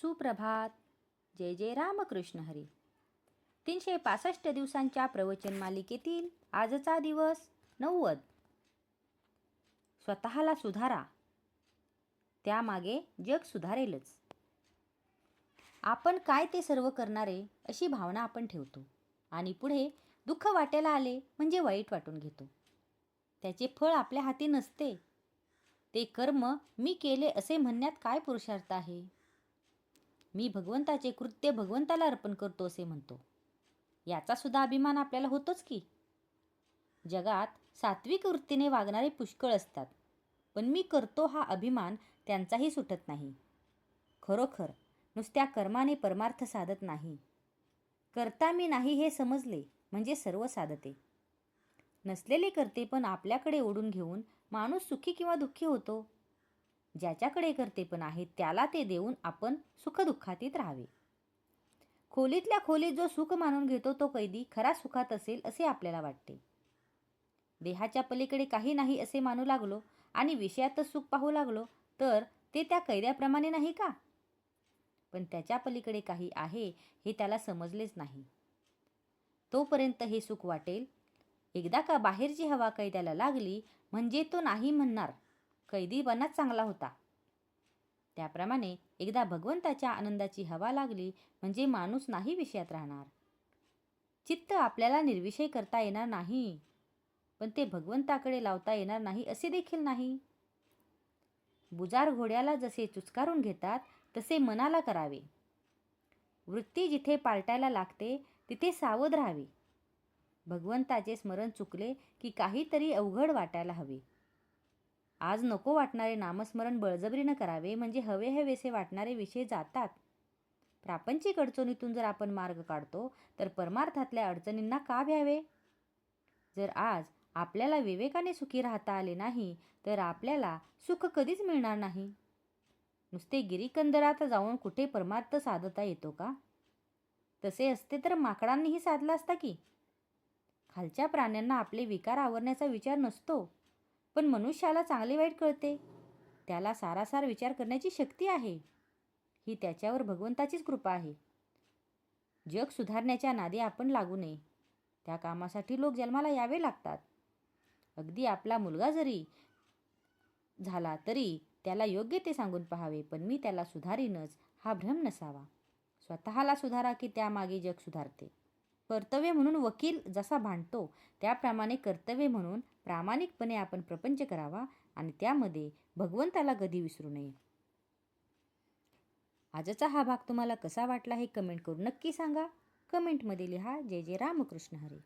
सुप्रभात. जय जय रामकृष्ण हरी. 365 दिवसांच्या प्रवचन मालिकेतील आजचा दिवस 90. स्वतःला सुधारा, त्यामागे जग सुधारेलच. आपण काय ते सर्व करणारे अशी भावना आपण ठेवतो आणि पुढे दुःख वाटायला आले म्हणजे वाईट वाटून घेतो. त्याचे फळ आपल्या हाती नसते. ते कर्म मी केले असे म्हणण्यात काय पुरुषार्थ आहे. मी भगवंताचे कृत्य भगवंताला अर्पण करतो असे म्हणतो. याचा सुद्धा अभिमान आपल्याला होतोच की. जगात सात्विक वृत्तीने वागणारे पुष्कळ असतात, पण मी करतो हा अभिमान त्यांचाही सुटत नाही. खरोखर नुसत्या कर्माने परमार्थ साधत नाही. करता मी नाही हे समजले म्हणजे सर्व साधते. नसलेले करते पण आपल्याकडे ओढून घेऊन माणूस सुखी किंवा दुःखी होतो. ज्याच्याकडे करते पण आहे त्याला ते देऊन आपण सुखदुःखातीत राहावे. खोलीतल्या खोलीत जो सुख मानून घेतो तो कैदी खरा सुखात असेल असे आपल्याला वाटते. देहाच्या पलीकडे काही नाही असे मानू लागलो आणि विषयातच सुख पाहू लागलो तर ते त्या कैद्याप्रमाणे नाही का? पण त्याच्या पलीकडे काही आहे हे त्याला समजलेच नाही. तोपर्यंत हे सुख वाटेल. एकदा का बाहेरची हवा कैद्याला लागली म्हणजे तो नाही म्हणणार. कैदीपणाच चांगला होता. त्याप्रमाणे एकदा भगवंताच्या आनंदाची हवा लागली म्हणजे माणूस नाही विषयात राहणार. चित्त आपल्याला निर्विषय करता येणार नाही, पण ते भगवंताकडे लावता येणार नाही असे देखील नाही. बुजार घोड्याला जसे चुचकारून घेतात तसे मनाला करावे. वृत्ती जिथे पालटायला लागते तिथे सावध राहावे. भगवंताचे स्मरण चुकले की काहीतरी अवघड वाटायला हवे. आज नको वाटणारे नामस्मरण बळजबरीनं करावे म्हणजे हवे हवेसे वाटणारे विषय जातात. प्रापंचिक अडचणीतून जर आपण मार्ग काढतो तर परमार्थातल्या अडचणींना का भ्यावे? जर आज आपल्याला विवेकाने सुखी राहता आले नाही तर आपल्याला सुख कधीच मिळणार नाही. नुसते गिरीकंदरात जाऊन कुठे परमार्थ साधता येतो का? तसे असते तर माकडांनीही साधला असता की. खालच्या प्राण्यांना आपले विकार आवरण्याचा विचार नसतो, पण मनुष्याला चांगले वाईट कळते. त्याला सारासार विचार करण्याची शक्ती आहे. ही त्याच्यावर भगवंताचीच कृपा आहे. जग सुधारण्याच्या नादी आपण लागू नये. त्या कामासाठी लोक जन्माला यावे लागतात. अगदी आपला मुलगा जरी झाला तरी त्याला योग्य ते सांगून पाहावे, पण मी त्याला सुधारीनच हा भ्रम नसावा. स्वतःला सुधारा की त्यामागे जग सुधारते. कर्तव्य म्हणून वकील जसा भांडतो त्याप्रमाणे कर्तव्य म्हणून प्रामाणिकपणे आपण प्रपंच करावा आणि त्यामध्ये भगवंताला कधी विसरू नये. आजचा हा भाग तुम्हाला कसा वाटला हे कमेंट करून नक्की सांगा. कमेंटमध्ये लिहा. जय जय रामकृष्ण हरी.